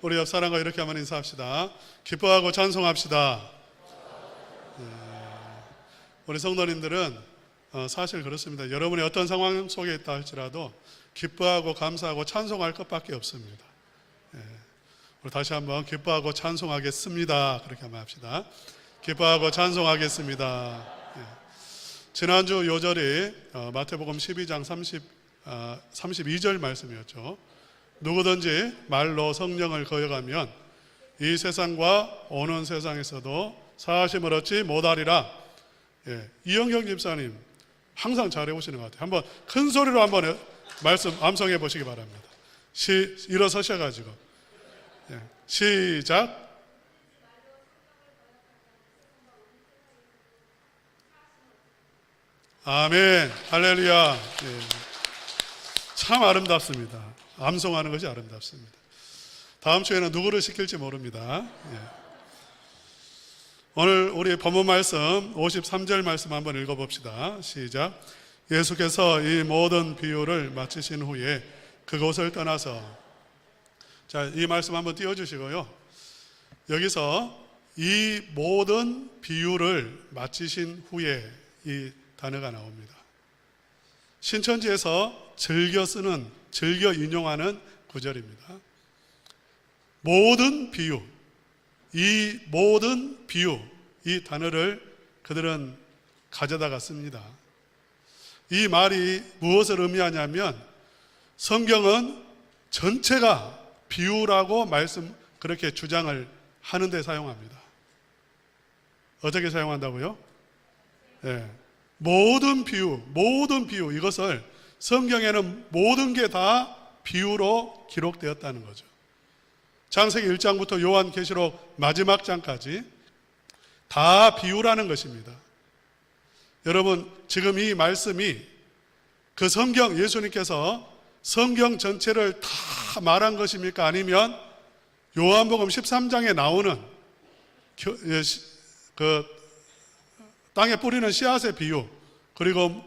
우리 옆 사람과 이렇게 한번 인사합시다. 기뻐하고 찬송합시다. 우리 성도님들은 사실 그렇습니다. 여러분이 어떤 상황 속에 있다 할지라도 기뻐하고 감사하고 찬송할 것밖에 없습니다. 우리 다시 한번 기뻐하고 찬송하겠습니다. 그렇게 한번 합시다. 기뻐하고 찬송하겠습니다. 지난주 요절이 마태복음 12장 32절 말씀이었죠. 누구든지 말로 성령을 거역하면 이 세상과 오는 세상에서도 사하심을 얻지 못하리라. 이영경 집사님 항상 잘해오시는 것 같아요. 한번 큰 소리로 한번 말씀 암송해 보시기 바랍니다. 일어서셔가지고 시작. 아멘, 할렐루야. 참 아름답습니다. 암송하는 것이 아름답습니다. 다음 주에는 누구를 시킬지 모릅니다. 오늘 우리 본문 말씀 53절 말씀 한번 읽어봅시다. 시작. 예수께서 이 모든 비유를 마치신 후에 그곳을 떠나서, 자, 이 말씀 한번 띄워주시고요. 여기서 이 모든 비유를 마치신 후에 이 단어가 나옵니다. 신천지에서 즐겨 인용하는 구절입니다. 모든 비유, 이 모든 비유, 이 단어를 그들은 가져다가 씁니다. 이 말이 무엇을 의미하냐면 성경은 전체가 비유라고 그렇게 주장을 하는데 사용합니다. 어떻게 사용한다고요? 모든 비유, 이것을 성경에는 모든 게 다 비유로 기록되었다는 거죠. 창세기 1장부터 요한계시록 마지막 장까지 다 비유라는 것입니다. 여러분, 지금 이 말씀이 그 성경, 예수님께서 성경 전체를 다 말한 것입니까? 아니면 요한복음 13장에 나오는 그 땅에 뿌리는 씨앗의 비유, 그리고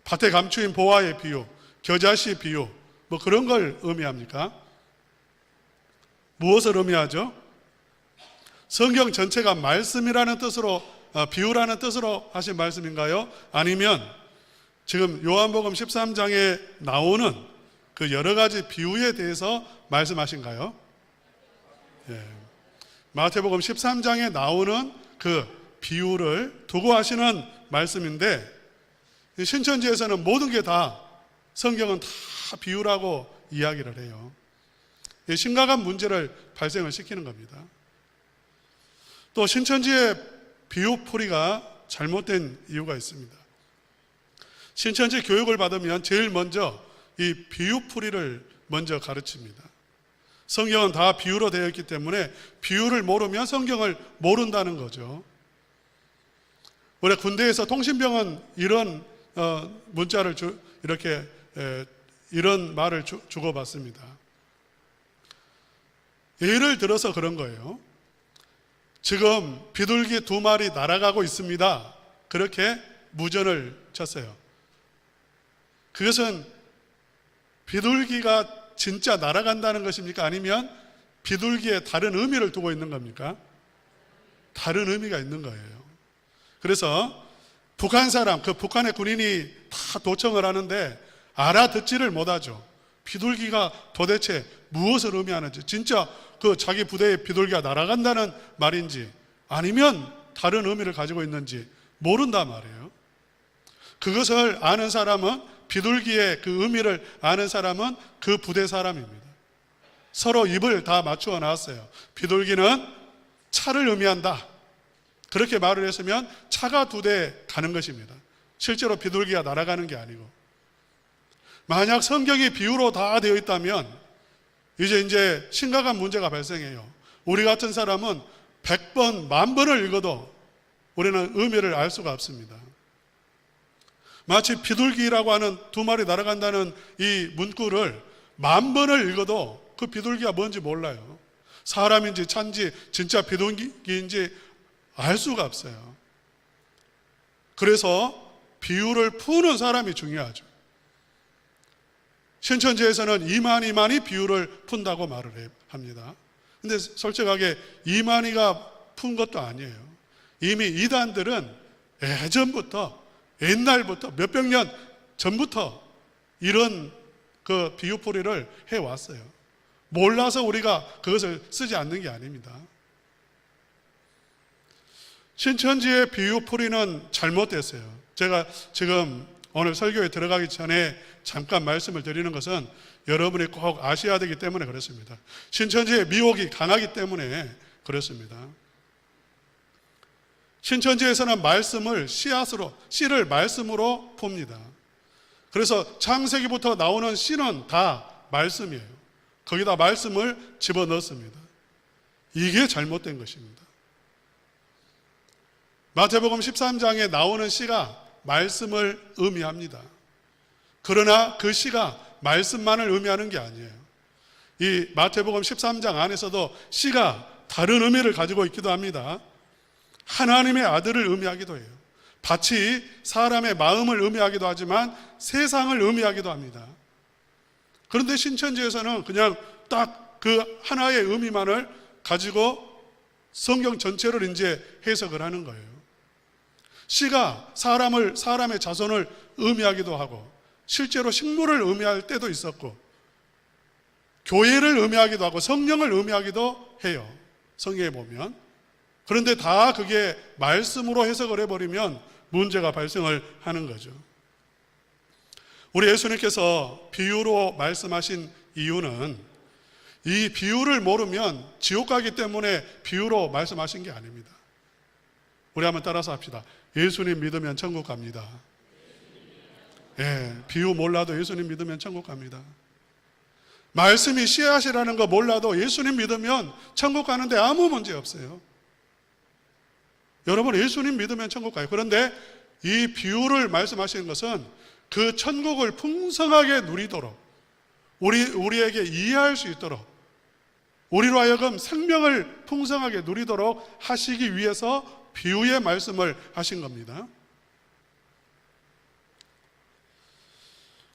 밭에 감추인 보화의 비유, 겨자씨 비유, 뭐 그런 걸 의미합니까? 무엇을 의미하죠? 성경 전체가 말씀이라는 뜻으로, 비유라는 뜻으로 하신 말씀인가요? 아니면 지금 요한복음 13장에 나오는 그 여러 가지 비유에 대해서 말씀하신가요? 마태복음 13장에 나오는 그 비유를 두고 하시는 말씀인데, 신천지에서는 모든 게 다 성경은 다 비유라고 이야기를 해요. 심각한 문제를 발생을 시키는 겁니다. 또 신천지의 비유풀이가 잘못된 이유가 있습니다. 신천지 교육을 받으면 제일 먼저 이 비유풀이를 먼저 가르칩니다. 성경은 다 비유로 되어 있기 때문에 비유를 모르면 성경을 모른다는 거죠. 우리 군대에서 통신병은 이런 문자를 이런 말을 주고받습니다. 예를 들어서 그런 거예요. 지금 비둘기 2마리 날아가고 있습니다. 그렇게 무전을 쳤어요. 그것은 비둘기가 진짜 날아간다는 것입니까? 아니면 비둘기에 다른 의미를 두고 있는 겁니까? 다른 의미가 있는 거예요. 그래서 북한 사람, 그 북한의 군인이 다 도청을 하는데 알아듣지를 못하죠. 비둘기가 도대체 무엇을 의미하는지, 진짜 그 자기 부대에 비둘기가 날아간다는 말인지 아니면 다른 의미를 가지고 있는지 모른단 말이에요. 그것을 아는 사람은, 비둘기의 그 의미를 아는 사람은 그 부대 사람입니다. 서로 입을 다 맞추어 놨어요. 비둘기는 차를 의미한다. 그렇게 말을 했으면 차가 2대 가는 것입니다. 실제로 비둘기가 날아가는 게 아니고. 만약 성경이 비유로 다 되어 있다면 이제 심각한 문제가 발생해요. 우리 같은 사람은 100번, 10,000번을 읽어도 우리는 의미를 알 수가 없습니다. 마치 비둘기라고 하는 2마리 날아간다는 이 문구를 10,000번을 읽어도 그 비둘기가 뭔지 몰라요. 사람인지 차인지 진짜 비둘기인지 알 수가 없어요. 그래서 비유를 푸는 사람이 중요하죠. 신천지에서는 이만희만이 비유를 푼다고 말을 합니다. 근데 솔직하게 이만희가 푼 것도 아니에요. 이미 이단들은 예전부터, 옛날부터, 몇백 년 전부터 이런 그 비유풀이를 해왔어요. 몰라서 우리가 그것을 쓰지 않는 게 아닙니다. 신천지의 비유풀이는 잘못됐어요. 제가 지금 오늘 설교에 들어가기 전에 잠깐 말씀을 드리는 것은 여러분이 꼭 아셔야 되기 때문에 그렇습니다. 신천지의 미혹이 강하기 때문에 그렇습니다. 신천지에서는 말씀을 씨앗으로, 씨를 말씀으로 풉니다. 그래서 창세기부터 나오는 씨는 다 말씀이에요. 거기다 말씀을 집어넣습니다. 이게 잘못된 것입니다. 마태복음 13장에 나오는 씨가 말씀을 의미합니다. 그러나 그 씨가 말씀만을 의미하는 게 아니에요. 이 마태복음 13장 안에서도 씨가 다른 의미를 가지고 있기도 합니다. 하나님의 아들을 의미하기도 해요. 밭이 사람의 마음을 의미하기도 하지만 세상을 의미하기도 합니다. 그런데 신천지에서는 그냥 딱 그 하나의 의미만을 가지고 성경 전체를 이제 해석을 하는 거예요. 씨가 사람의 자손을 의미하기도 하고 실제로 식물을 의미할 때도 있었고 교회를 의미하기도 하고 성령을 의미하기도 해요. 성경에 보면. 그런데 다 그게 말씀으로 해석을 해버리면 문제가 발생을 하는 거죠. 우리 예수님께서 비유로 말씀하신 이유는 이 비유를 모르면 지옥 가기 때문에 비유로 말씀하신 게 아닙니다. 우리 한번 따라서 합시다. 예수님 믿으면 천국 갑니다. 예, 비유 몰라도 예수님 믿으면 천국 갑니다. 말씀이 씨앗이라는 거 몰라도 예수님 믿으면 천국 가는데 아무 문제 없어요. 여러분, 예수님 믿으면 천국 가요. 그런데 이 비유를 말씀하시는 것은 그 천국을 풍성하게 누리도록 우리에게 이해할 수 있도록 우리로 하여금 생명을 풍성하게 누리도록 하시기 위해서 비유의 말씀을 하신 겁니다.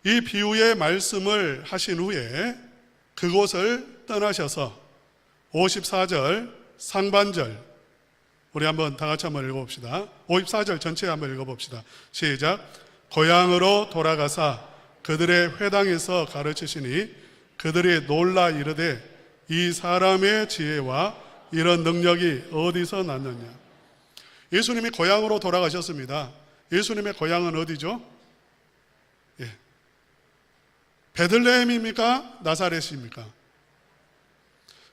이 비유의 말씀을 하신 후에 그곳을 떠나셔서 54절 상반절 우리 한번 다 같이 한번 읽어봅시다. 54절 전체 한번 읽어봅시다. 시작. 고향으로 돌아가사 그들의 회당에서 가르치시니 그들이 놀라 이르되 이 사람의 지혜와 이런 능력이 어디서 났느냐. 예수님이 고향으로 돌아가셨습니다. 예수님의 고향은 어디죠? 예. 베들레헴입니까? 나사렛입니까?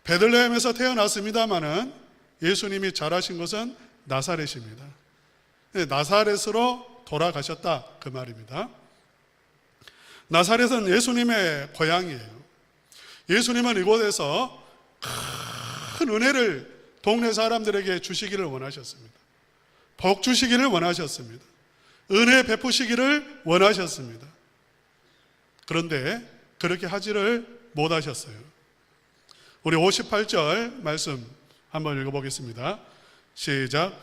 베들레헴에서 태어났습니다마는 예수님이 자라신 것은 나사렛입니다. 나사렛으로 돌아가셨다 그 말입니다. 나사렛은 예수님의 고향이에요. 예수님은 이곳에서 큰 은혜를 동네 사람들에게 주시기를 원하셨습니다. 복 주시기를 원하셨습니다. 은혜 베푸시기를 원하셨습니다. 그런데 그렇게 하지를 못하셨어요. 우리 58절 말씀 한번 읽어보겠습니다. 시작.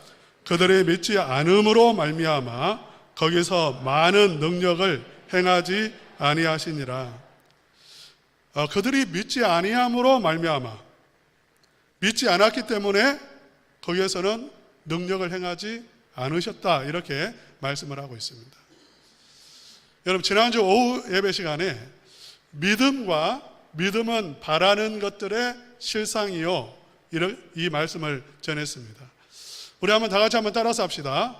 그들의 믿지 않음으로 말미암아 거기서 많은 능력을 행하지 아니하시니라. 그들이 믿지 아니함으로 말미암아 믿지 않았기 때문에 거기에서는 능력을 행하지 않으셨다 이렇게 말씀을 하고 있습니다. 여러분, 지난주 오후 예배 시간에 믿음은 바라는 것들의 실상이요 이 말씀을 전했습니다. 우리 한번 다 같이 한번 따라서 합시다.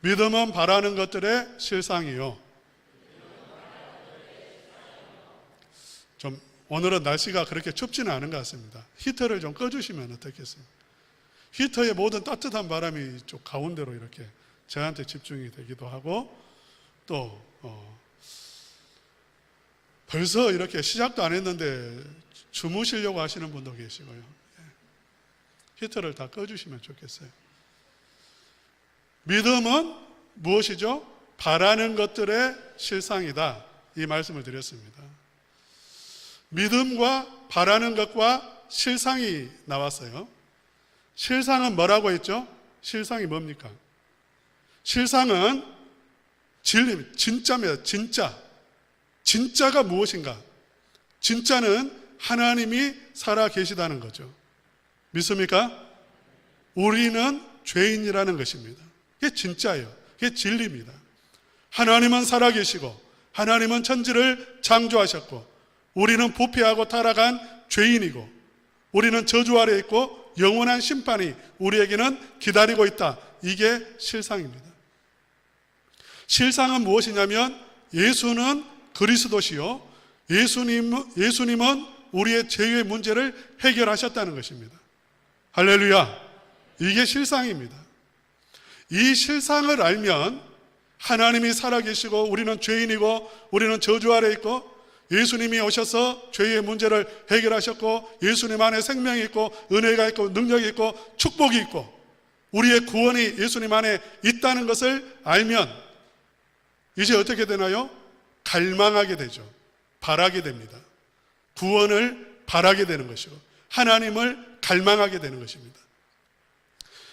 믿음은 바라는 것들의 실상이요. 좀 오늘은 날씨가 그렇게 춥지는 않은 것 같습니다. 히터를 좀 꺼주시면 어떻겠습니까? 히터의 모든 따뜻한 바람이 이쪽 가운데로 이렇게 저한테 집중이 되기도 하고 또 벌써 이렇게 시작도 안 했는데 주무시려고 하시는 분도 계시고요. 히터를 다 꺼주시면 좋겠어요. 믿음은 무엇이죠? 바라는 것들의 실상이다 이 말씀을 드렸습니다. 믿음과 바라는 것과 실상이 나왔어요. 실상은 뭐라고 했죠? 실상이 뭡니까? 실상은 진리입니다. 진짜입니다. 진짜가 무엇인가? 진짜는 하나님이 살아 계시다는 거죠. 믿습니까? 우리는 죄인이라는 것입니다. 그게 진짜예요. 그게 진리입니다. 하나님은 살아 계시고 하나님은 천지를 창조하셨고 우리는 부패하고 타락한 죄인이고 우리는 저주 아래 있고 영원한 심판이 우리에게는 기다리고 있다. 이게 실상입니다. 실상은 무엇이냐면 예수는 그리스도시요 예수님은 우리의 죄의 문제를 해결하셨다는 것입니다. 할렐루야. 이게 실상입니다. 이 실상을 알면 하나님이 살아계시고 우리는 죄인이고 우리는 저주 아래 있고 예수님이 오셔서 죄의 문제를 해결하셨고 예수님 안에 생명이 있고 은혜가 있고 능력이 있고 축복이 있고 우리의 구원이 예수님 안에 있다는 것을 알면 이제 어떻게 되나요? 갈망하게 되죠. 바라게 됩니다. 구원을 바라게 되는 것이고 하나님을 갈망하게 되는 것입니다.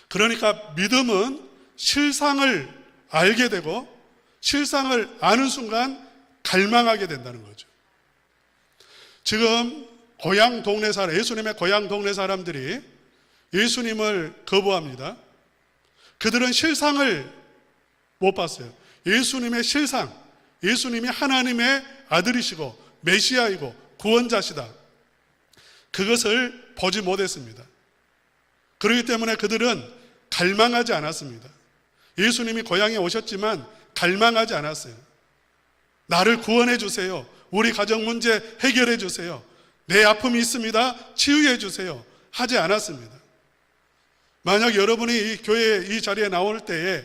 그러니까 믿음은 실상을 알게 되고 실상을 아는 순간 갈망하게 된다는 거죠. 지금 고향 동네 사람, 예수님의 고향 동네 사람들이 예수님을 거부합니다. 그들은 실상을 못 봤어요. 예수님의 실상, 예수님이 하나님의 아들이시고 메시아이고 구원자시다. 그것을 보지 못했습니다. 그렇기 때문에 그들은 갈망하지 않았습니다. 예수님이 고향에 오셨지만 갈망하지 않았어요. 나를 구원해 주세요. 우리 가정 문제 해결해 주세요. 내 아픔이 있습니다. 치유해 주세요. 하지 않았습니다. 만약 여러분이 이 교회 이 자리에 나올 때에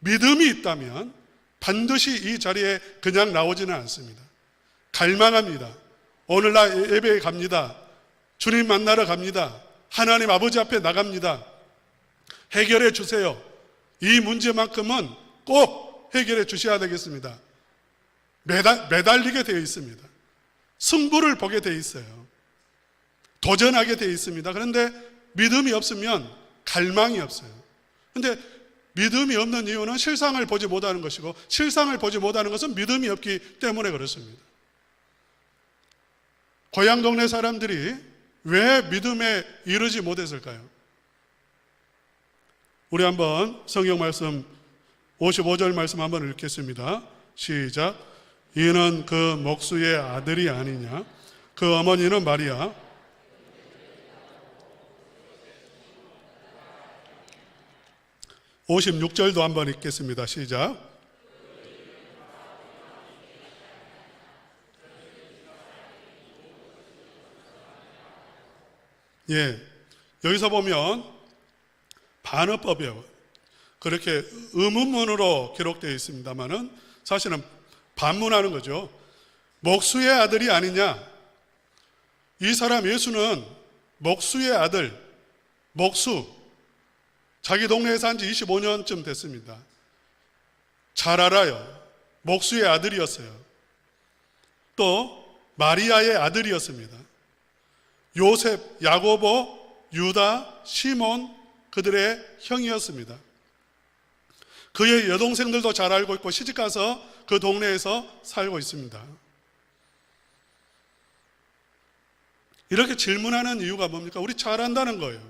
믿음이 있다면 반드시 이 자리에 그냥 나오지는 않습니다. 갈망합니다. 오늘날 예배에 갑니다. 주님 만나러 갑니다. 하나님 아버지 앞에 나갑니다. 해결해 주세요. 이 문제만큼은 꼭 해결해 주셔야 되겠습니다. 매달리게 되어 있습니다. 승부를 보게 되어 있어요. 도전하게 되어 있습니다. 그런데 믿음이 없으면 갈망이 없어요. 그런데 믿음이 없는 이유는 실상을 보지 못하는 것이고 실상을 보지 못하는 것은 믿음이 없기 때문에 그렇습니다. 고향 동네 사람들이 왜 믿음에 이르지 못했을까요? 우리 한번 성경 말씀 55절 말씀 한번 읽겠습니다. 시작. 이는 그 목수의 아들이 아니냐? 그 어머니는 마리아. (56절도) 한번 읽겠습니다. 시작. 예, 여기서 보면 반어법이에요. 그렇게 의문문으로 기록되어 있습니다만은 사실은 반문하는 거죠. 목수의 아들이 아니냐? 이 사람 예수는 목수의 아들, 목수, 자기 동네에 산 지 25년쯤 됐습니다. 잘 알아요. 목수의 아들이었어요. 또 마리아의 아들이었습니다. 요셉, 야고보, 유다, 시몬 그들의 형이었습니다. 그의 여동생들도 잘 알고 있고 시집가서 그 동네에서 살고 있습니다. 이렇게 질문하는 이유가 뭡니까? 우리 잘 안다는 거예요.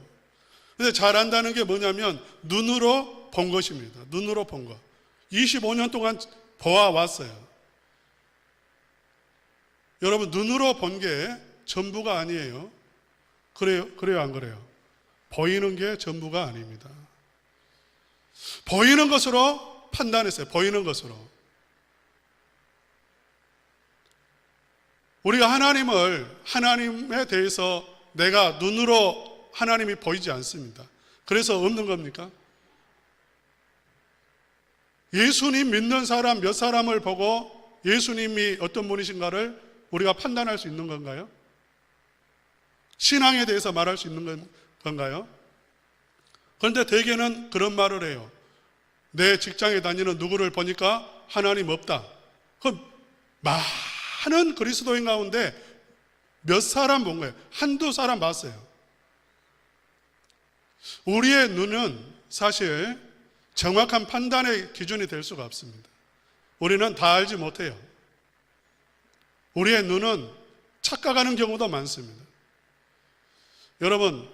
근데 잘 안다는 게 뭐냐면 눈으로 본 것입니다. 눈으로 본 것. 25년 동안 보아왔어요. 여러분 눈으로 본 게 전부가 아니에요. 그래요 안 그래요? 보이는 게 전부가 아닙니다. 보이는 것으로 판단했어요. 보이는 것으로. 우리가 하나님에 대해서 내가 눈으로 하나님이 보이지 않습니다. 그래서 없는 겁니까? 예수님 믿는 사람 몇 사람을 보고 예수님이 어떤 분이신가를 우리가 판단할 수 있는 건가요? 신앙에 대해서 말할 수 있는 건가요? 그런데 대개는 그런 말을 해요. 내 직장에 다니는 누구를 보니까 하나님 없다. 그럼 많은 그리스도인 가운데 몇 사람 본 거예요? 한두 사람 봤어요. 우리의 눈은 사실 정확한 판단의 기준이 될 수가 없습니다. 우리는 다 알지 못해요. 우리의 눈은 착각하는 경우도 많습니다. 여러분,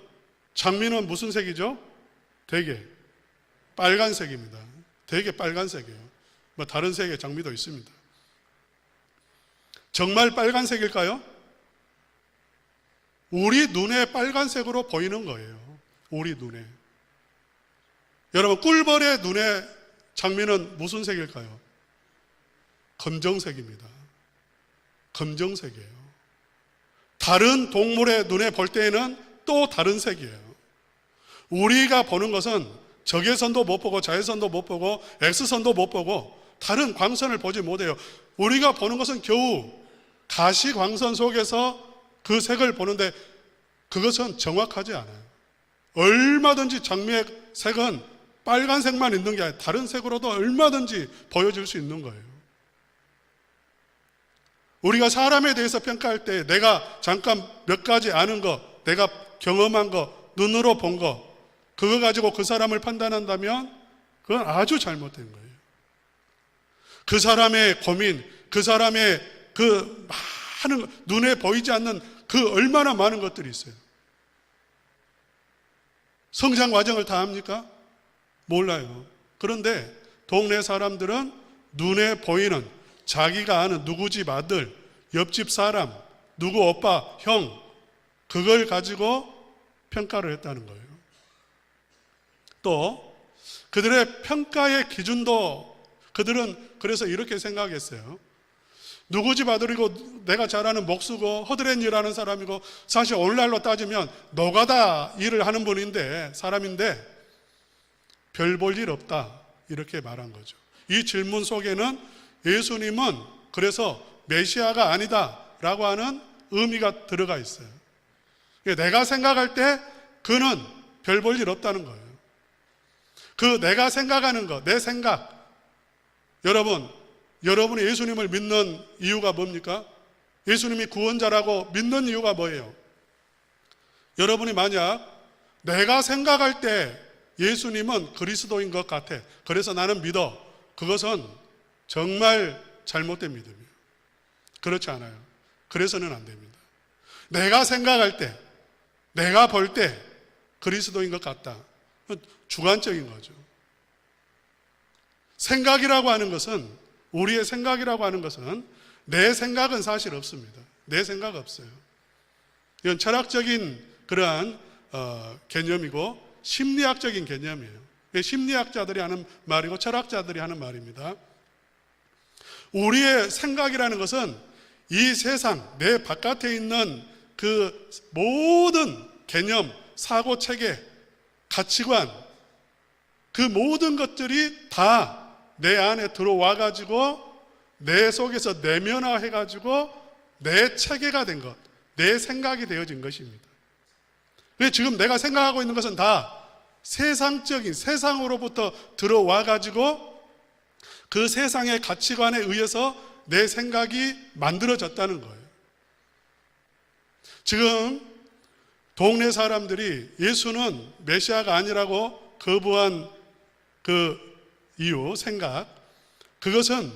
장미는 무슨 색이죠? 되게 빨간색입니다. 되게 빨간색이에요. 뭐 다른 색의 장미도 있습니다. 정말 빨간색일까요? 우리 눈에 빨간색으로 보이는 거예요. 우리 눈에. 여러분, 꿀벌의 눈에 장미는 무슨 색일까요? 검정색입니다. 검정색이에요. 다른 동물의 눈에 볼 때에는 또 다른 색이에요. 우리가 보는 것은 적외선도 못 보고 자외선도 못 보고 X선도 못 보고 다른 광선을 보지 못해요. 우리가 보는 것은 겨우 가시광선 속에서 그 색을 보는데 그것은 정확하지 않아요. 얼마든지 장미의 색은 빨간색만 있는 게 아니라 다른 색으로도 얼마든지 보여질 수 있는 거예요. 우리가 사람에 대해서 평가할 때 내가 잠깐 몇 가지 아는 거, 내가 경험한 거, 눈으로 본 거, 그거 가지고 그 사람을 판단한다면 그건 아주 잘못된 거예요. 그 사람의 고민, 그 사람의 그 많은 눈에 보이지 않는 그 얼마나 많은 것들이 있어요. 성장 과정을 다 압니까? 몰라요. 그런데 동네 사람들은 눈에 보이는 자기가 아는 누구 집 아들, 옆집 사람, 누구 오빠, 형, 그걸 가지고 평가를 했다는 거예요. 또 그들의 평가의 기준도 그들은 그래서 이렇게 생각했어요. 누구 집 아들이고 내가 잘 아는 목수고 허드렛 일하는 사람이고 사실 오늘날로 따지면 노가다 일을 하는 분인데 사람인데 별 볼 일 없다 이렇게 말한 거죠. 이 질문 속에는 예수님은 그래서 메시아가 아니다 라고 하는 의미가 들어가 있어요. 내가 생각할 때 그는 별 볼 일 없다는 거예요. 그 내가 생각하는 거, 내 생각. 여러분이 예수님을 믿는 이유가 뭡니까? 예수님이 구원자라고 믿는 이유가 뭐예요? 여러분이 만약 내가 생각할 때 예수님은 그리스도인 것 같아. 그래서 나는 믿어. 그것은 정말 잘못된 믿음이에요. 그렇지 않아요. 그래서는 안 됩니다. 내가 생각할 때, 내가 볼 때 그리스도인 것 같다. 주관적인 거죠. 생각이라고 하는 것은, 우리의 생각이라고 하는 것은 내 생각은 사실 없습니다. 내 생각 없어요. 이건 철학적인 그러한 개념이고 심리학적인 개념이에요. 심리학자들이 하는 말이고 철학자들이 하는 말입니다. 우리의 생각이라는 것은 이 세상, 내 바깥에 있는 그 모든 개념, 사고 체계, 가치관, 그 모든 것들이 다 내 안에 들어와 가지고 내 속에서 내면화해 가지고 내 체계가 된 것, 내 생각이 되어진 것입니다. 지금 내가 생각하고 있는 것은 다 세상적인, 세상으로부터 들어와 가지고 그 세상의 가치관에 의해서 내 생각이 만들어졌다는 거예요. 지금 동네 사람들이 예수는 메시아가 아니라고 거부한 그 이유, 생각, 그것은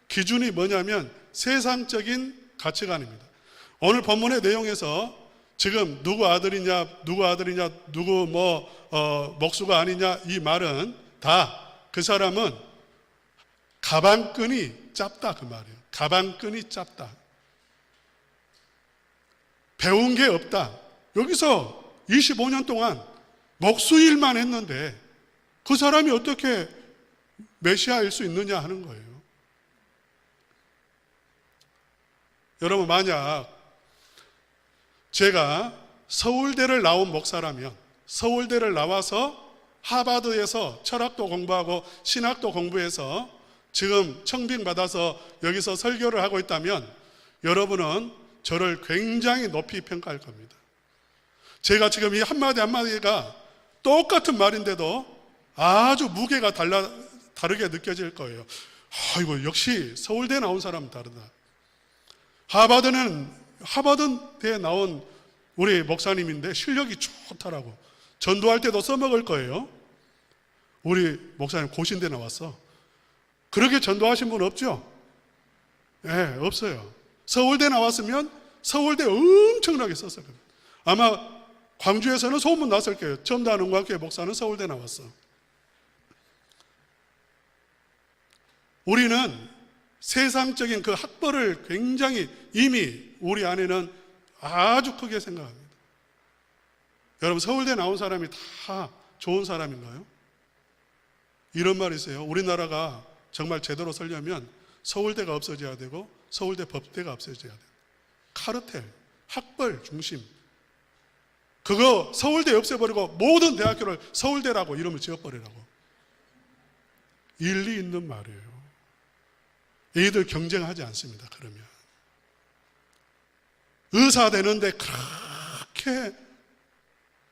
기준이 뭐냐면 세상적인 가치관입니다. 오늘 본문의 내용에서 지금 누구 아들이냐, 누구 목수가 아니냐 이 말은 다 그 사람은 가방끈이 짧다 그 말이에요. 가방끈이 짧다. 배운 게 없다. 여기서 25년 동안 목수 일만 했는데 그 사람이 어떻게 메시아일 수 있느냐 하는 거예요. 여러분, 만약 제가 서울대를 나온 목사라면, 서울대를 나와서 하버드에서 철학도 공부하고 신학도 공부해서 지금 청빙받아서 여기서 설교를 하고 있다면 여러분은 저를 굉장히 높이 평가할 겁니다. 제가 지금 이 한마디 한마디가 똑같은 말인데도 아주 무게가 다르게 느껴질 거예요. 아이고, 역시 서울대 나온 사람은 다르다. 하버드대에 나온 우리 목사님인데 실력이 좋더라고. 전도할 때도 써먹을 거예요. 우리 목사님 고신대 나왔어. 그렇게 전도하신 분 없죠? 네, 없어요. 서울대 나왔으면 서울대 엄청나게 썼을 겁니다. 아마 광주에서는 소문 났을 거예요. 첨단 은광교회 목사는 서울대 나왔어. 우리는 세상적인 그 학벌을 굉장히 이미 우리 안에는 아주 크게 생각합니다. 여러분, 서울대 나온 사람이 다 좋은 사람인가요? 이런 말이 있어요. 우리나라가 정말 제대로 살려면 서울대가 없어져야 되고 서울대 법대가 없어져야 돼요. 카르텔, 학벌 중심. 그거 서울대 없애버리고 모든 대학교를 서울대라고 이름을 지어버리라고. 일리 있는 말이에요. 얘들 경쟁하지 않습니다. 그러면 의사 되는데 그렇게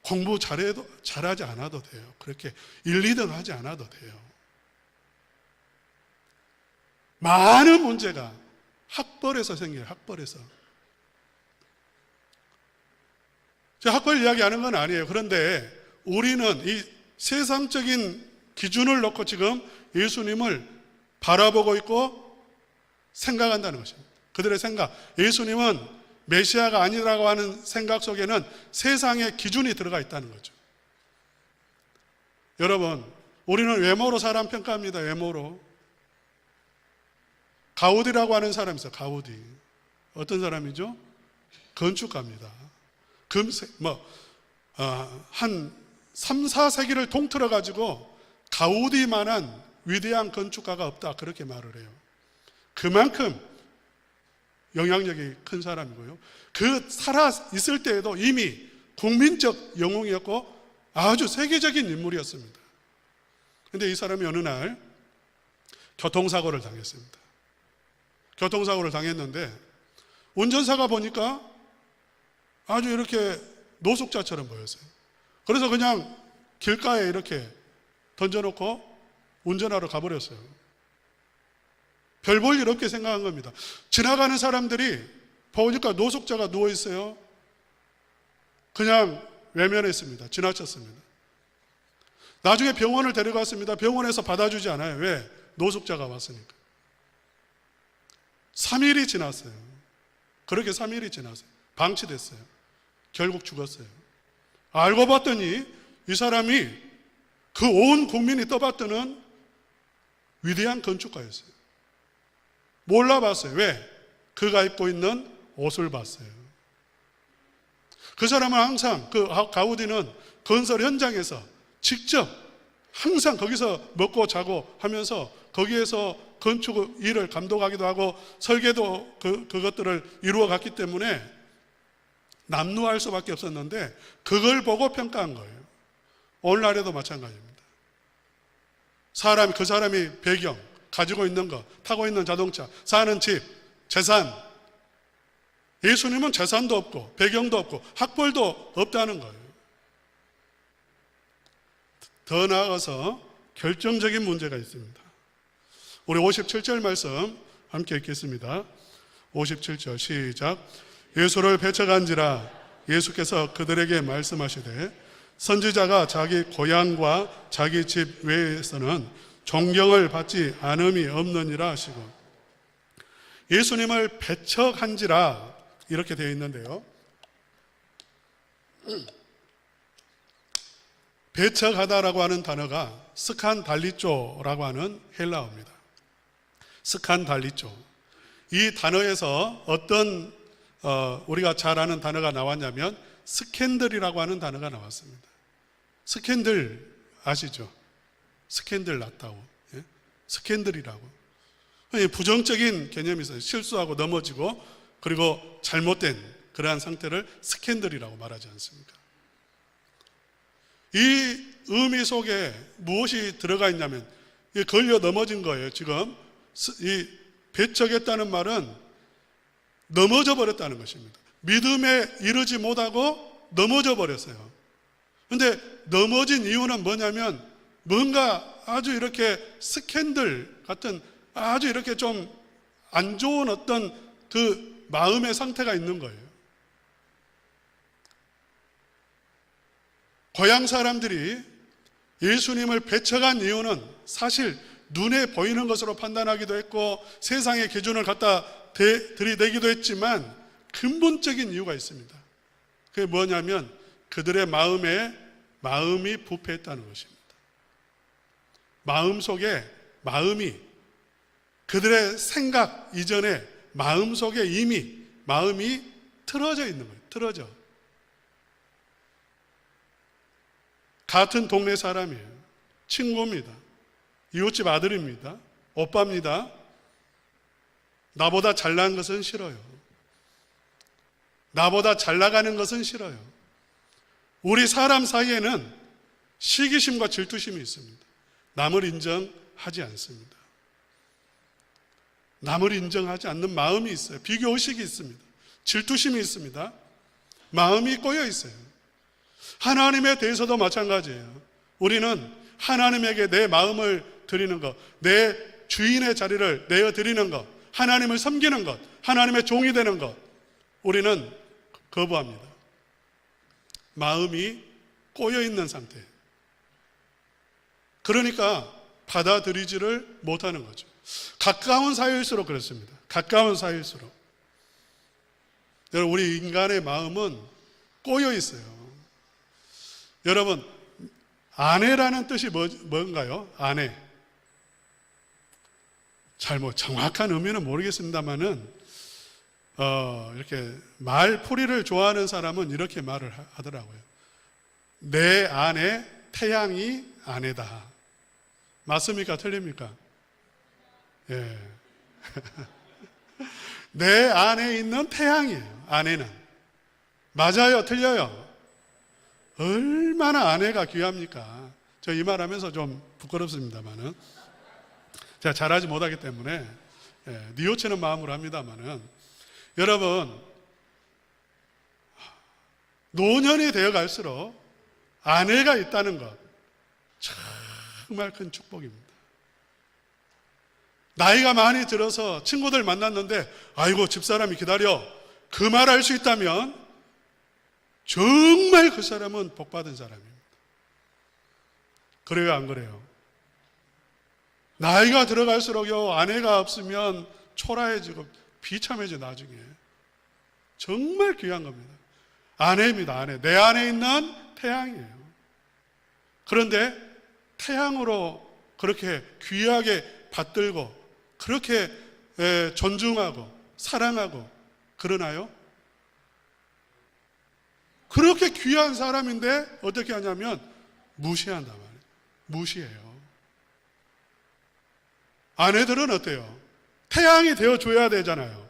공부 잘하지 않아도 돼요. 그렇게 1, 2등 하지 않아도 돼요. 많은 문제가 학벌에서 생겨요. 학벌에서. 제가 학벌 이야기하는 건 아니에요. 그런데 우리는 이 세상적인 기준을 놓고 지금 예수님을 바라보고 있고 생각한다는 것입니다. 그들의 생각, 예수님은 메시아가 아니라고 하는 생각 속에는 세상의 기준이 들어가 있다는 거죠. 여러분, 우리는 외모로 사람 평가합니다. 외모로. 가우디라고 하는 사람이 있어요. 가우디. 어떤 사람이죠? 건축가입니다. 한 3, 4세기를 통틀어 가지고 가우디만한 위대한 건축가가 없다, 그렇게 말을 해요. 그만큼 영향력이 큰 사람이고요. 그 살아 있을 때에도 이미 국민적 영웅이었고 아주 세계적인 인물이었습니다. 그런데 이 사람이 어느 날 교통사고를 당했습니다. 교통사고를 당했는데 운전사가 보니까 아주 이렇게 노숙자처럼 보였어요. 그래서 그냥 길가에 이렇게 던져놓고 운전하러 가버렸어요. 별 볼 일 없게 생각한 겁니다. 지나가는 사람들이 보니까 노숙자가 누워있어요. 그냥 외면했습니다. 지나쳤습니다. 나중에 병원을 데려갔습니다. 병원에서 받아주지 않아요. 왜? 노숙자가 왔으니까. 3일이 지났어요. 그렇게 3일이 지났어요. 방치됐어요. 결국 죽었어요. 알고 봤더니 이 사람이 그 온 국민이 떠받드는 위대한 건축가였어요. 몰라봤어요. 왜? 그가 입고 있는 옷을 봤어요. 그 사람은 항상, 그 가우디는 건설 현장에서 직접 항상 거기서 먹고 자고 하면서 거기에서 건축 일을 감독하기도 하고 설계도 그것들을 이루어 갔기 때문에 남루할 수밖에 없었는데 그걸 보고 평가한 거예요. 오늘날에도 마찬가지입니다. 그 사람이 배경, 가지고 있는 것, 타고 있는 자동차, 사는 집, 재산. 예수님은 재산도 없고 배경도 없고 학벌도 없다는 거예요. 더 나아가서 결정적인 문제가 있습니다. 우리 57절 말씀 함께 읽겠습니다. 57절 시작. 예수를 배척한지라 예수께서 그들에게 말씀하시되 선지자가 자기 고향과 자기 집 외에서는 존경을 받지 않음이 없느니라 하시고, 예수님을 배척한지라 이렇게 되어 있는데요. 배척하다라고 하는 단어가 스칸달리조라고 하는 헬라어입니다. 스칸달리조. 이 단어에서 어떤 우리가 잘 아는 단어가 나왔냐면 스캔들이라고 하는 단어가 나왔습니다. 스캔들 아시죠? 스캔들 났다고. 예? 스캔들이라고. 부정적인 개념이 있어요. 실수하고 넘어지고 그리고 잘못된 그러한 상태를 스캔들이라고 말하지 않습니까? 이 의미 속에 무엇이 들어가 있냐면 걸려 넘어진 거예요. 지금 이 배척했다는 말은 넘어져 버렸다는 것입니다. 믿음에 이르지 못하고 넘어져 버렸어요. 그런데 넘어진 이유는 뭐냐면 뭔가 아주 이렇게 스캔들 같은 아주 이렇게 좀 안 좋은 어떤 그 마음의 상태가 있는 거예요. 고향 사람들이 예수님을 배척한 이유는 사실 눈에 보이는 것으로 판단하기도 했고 세상의 기준을 갖다 들이대기도 했지만 근본적인 이유가 있습니다. 그게 뭐냐면 그들의 마음이 부패했다는 것입니다. 마음이 그들의 생각 이전에 마음속에 이미 마음이 틀어져 있는 거예요. 틀어져. 같은 동네 사람이에요. 친구입니다. 이웃집 아들입니다. 오빠입니다. 나보다 잘난 것은 싫어요. 나보다 잘 나가는 것은 싫어요. 우리 사람 사이에는 시기심과 질투심이 있습니다. 남을 인정하지 않습니다. 남을 인정하지 않는 마음이 있어요. 비교의식이 있습니다. 질투심이 있습니다. 마음이 꼬여 있어요. 하나님에 대해서도 마찬가지예요. 우리는 하나님에게 내 마음을 드리는 것, 내 주인의 자리를 내어드리는 것, 하나님을 섬기는 것, 하나님의 종이 되는 것, 우리는 거부합니다. 마음이 꼬여 있는 상태. 그러니까 받아들이지를 못하는 거죠. 가까운 사이일수록 그렇습니다. 가까운 사이일수록. 여러분, 우리 인간의 마음은 꼬여 있어요. 여러분, 아내라는 뜻이 뭔가요? 아내. 정확한 의미는 모르겠습니다만은, 이렇게 말풀이를 좋아하는 사람은 이렇게 말을 하더라고요. 내 안에 태양이 아내다. 맞습니까? 틀립니까? 예. 내 안에 있는 태양이에요. 아내는. 맞아요? 틀려요? 얼마나 아내가 귀합니까? 저 이 말하면서 좀 부끄럽습니다만은, 제가 잘하지 못하기 때문에 뉘우치는 마음으로 합니다만은, 여러분, 노년이 되어 갈수록 아내가 있다는 것 정말 큰 축복입니다. 나이가 많이 들어서 친구들 만났는데 아이고 집사람이 기다려, 그 말 할 수 있다면 정말 그 사람은 복받은 사람입니다. 그래요, 안 그래요? 나이가 들어갈수록요, 아내가 없으면 초라해지고 비참해져. 나중에 정말 귀한 겁니다. 아내입니다. 아내. 내 안에 있는 태양이에요. 그런데 태양으로 그렇게 귀하게 받들고 그렇게 존중하고 사랑하고 그러나요? 그렇게 귀한 사람인데 어떻게 하냐면 무시한단 말이에요. 무시해요. 아내들은 어때요? 태양이 되어줘야 되잖아요.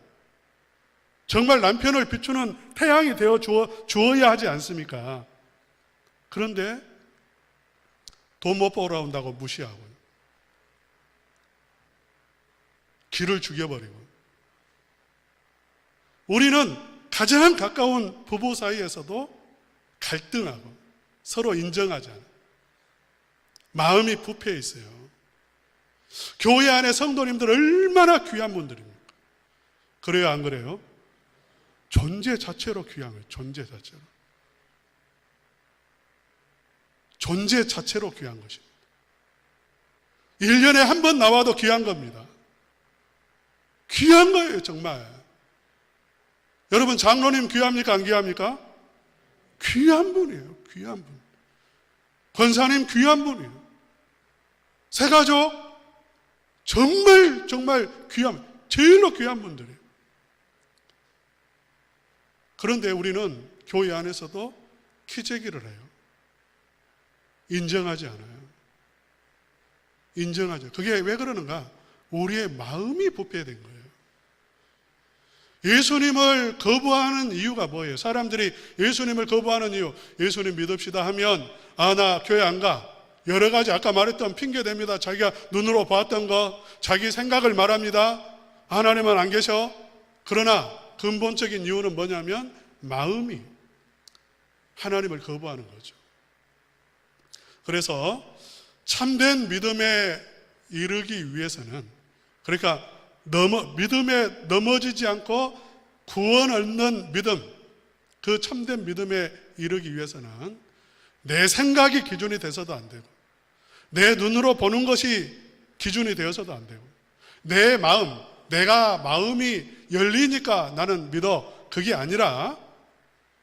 정말 남편을 비추는 태양이 되어주어야 하지 않습니까? 그런데 돈 못 벌어 온다고 무시하고 길을 죽여버리고, 우리는 가장 가까운 부부 사이에서도 갈등하고 서로 인정하지 않아요. 마음이 부패해 있어요. 교회 안에 성도님들 얼마나 귀한 분들입니까? 그래요, 안 그래요? 존재 자체로 귀한 거예요. 존재 자체로. 존재 자체로 귀한 것입니다. 1년에 한 번 나와도 귀한 겁니다. 귀한 거예요, 정말. 여러분, 장로님 귀합니까? 안 귀합니까? 귀한 분이에요. 귀한 분. 권사님 귀한 분이에요. 새가족 정말 귀한, 제일로 귀한 분들이에요. 그런데 우리는 교회 안에서도 키재기를 해요. 인정하지 않아요. 인정하죠. 그게 왜 그러는가? 우리의 마음이 부패된 거예요. 예수님을 거부하는 이유가 뭐예요? 사람들이 예수님을 거부하는 이유, 예수님 믿읍시다 하면 나 교회 안 가. 여러 가지 아까 말했던 핑계 댑니다. 자기가 눈으로 봤던 거, 자기 생각을 말합니다. 하나님은 안 계셔. 그러나 근본적인 이유는 뭐냐면 마음이 하나님을 거부하는 거죠. 그래서 참된 믿음에 이르기 위해서는, 그러니까 믿음에 넘어지지 않고 구원 얻는 믿음, 그 참된 믿음에 이르기 위해서는 내 생각이 기준이 돼서도 안 되고, 내 눈으로 보는 것이 기준이 되어서도 안 되고, 내 마음, 내가 마음이 열리니까 나는 믿어. 그게 아니라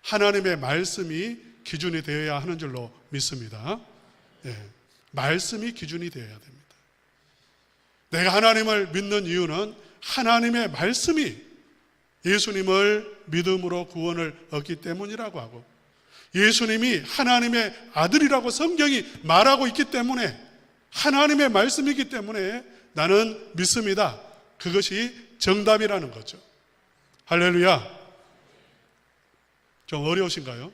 하나님의 말씀이 기준이 되어야 하는 줄로 믿습니다. 예, 말씀이 기준이 되어야 됩니다. 내가 하나님을 믿는 이유는 하나님의 말씀이 예수님을 믿음으로 구원을 얻기 때문이라고 하고, 예수님이 하나님의 아들이라고 성경이 말하고 있기 때문에, 하나님의 말씀이기 때문에 나는 믿습니다. 그것이 정답이라는 거죠. 할렐루야. 좀 어려우신가요?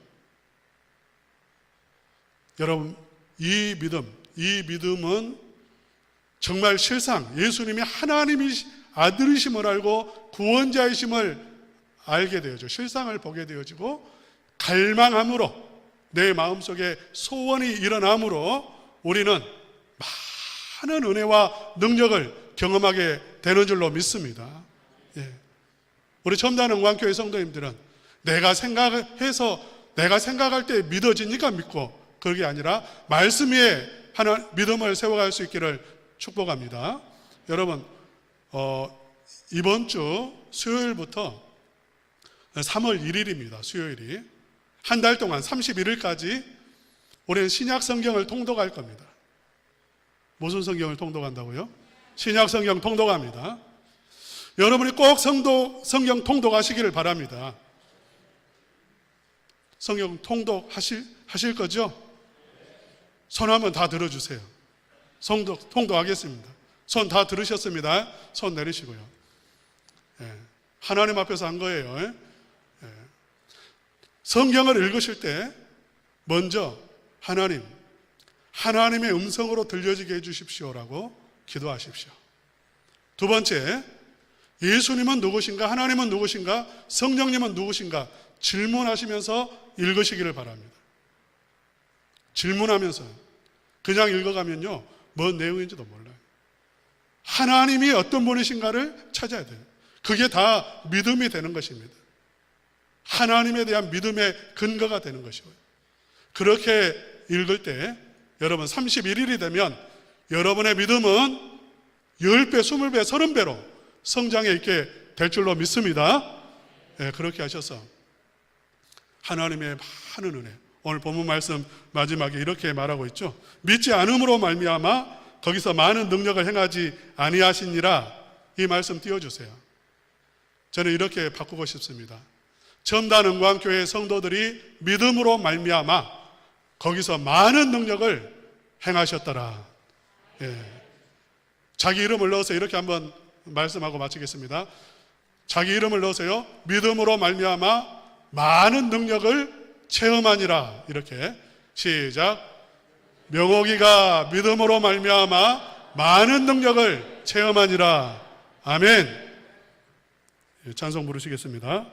여러분, 이 믿음은 정말 실상 예수님이 하나님이 아들이심을 알고 구원자이심을 알게 되어지고, 실상을 보게 되어지고, 갈망함으로, 내 마음속에 소원이 일어남으로 우리는 많은 은혜와 능력을 경험하게 되는 줄로 믿습니다. 예. 우리 첨단은광교회 성도님들은 내가 생각할 때 믿어지니까 믿고, 그게 아니라 말씀 위에 하나 믿음을 세워갈 수 있기를 축복합니다. 여러분, 이번 주 수요일부터 3월 1일입니다. 수요일이 한 달 동안 31일까지 우리는 신약 성경을 통독할 겁니다. 무슨 성경을 통독한다고요? 신약 성경 통독합니다. 여러분이 꼭 성경 통독하시기를 바랍니다. 성경 통독하실 거죠? 손 한번 다 들어주세요. 통독하겠습니다. 손 다 들으셨습니다. 손 내리시고요. 예, 하나님 앞에서 한 거예요. 예. 성경을 읽으실 때 먼저 하나님의 음성으로 들려지게 해주십시오라고 기도하십시오. 두 번째, 예수님은 누구신가? 하나님은 누구신가? 성령님은 누구신가? 질문하시면서 읽으시기를 바랍니다. 질문하면서 그냥 읽어가면요, 뭔 내용인지도 몰라요. 하나님이 어떤 분이신가를 찾아야 돼요. 그게 다 믿음이 되는 것입니다. 하나님에 대한 믿음의 근거가 되는 것이고요. 그렇게 읽을 때 여러분 31일이 되면 여러분의 믿음은 10배, 20배, 30배로 성장해 있게 될 줄로 믿습니다. 네, 그렇게 하셔서 하나님의 많은 은혜, 오늘 본문 말씀 마지막에 이렇게 말하고 있죠. 믿지 않음으로 말미암아 거기서 많은 능력을 행하지 아니하시니라. 이 말씀 띄워주세요. 저는 이렇게 바꾸고 싶습니다. 첨단은광교회 성도들이 믿음으로 말미암아 거기서 많은 능력을 행하셨더라. 예. 자기 이름을 넣어서 이렇게 한번 말씀하고 마치겠습니다. 자기 이름을 넣으세요. 믿음으로 말미암아 많은 능력을 체험하니라. 이렇게 시작. 명옥이가 믿음으로 말미암아 많은 능력을 체험하니라. 아멘. 찬송 부르시겠습니다.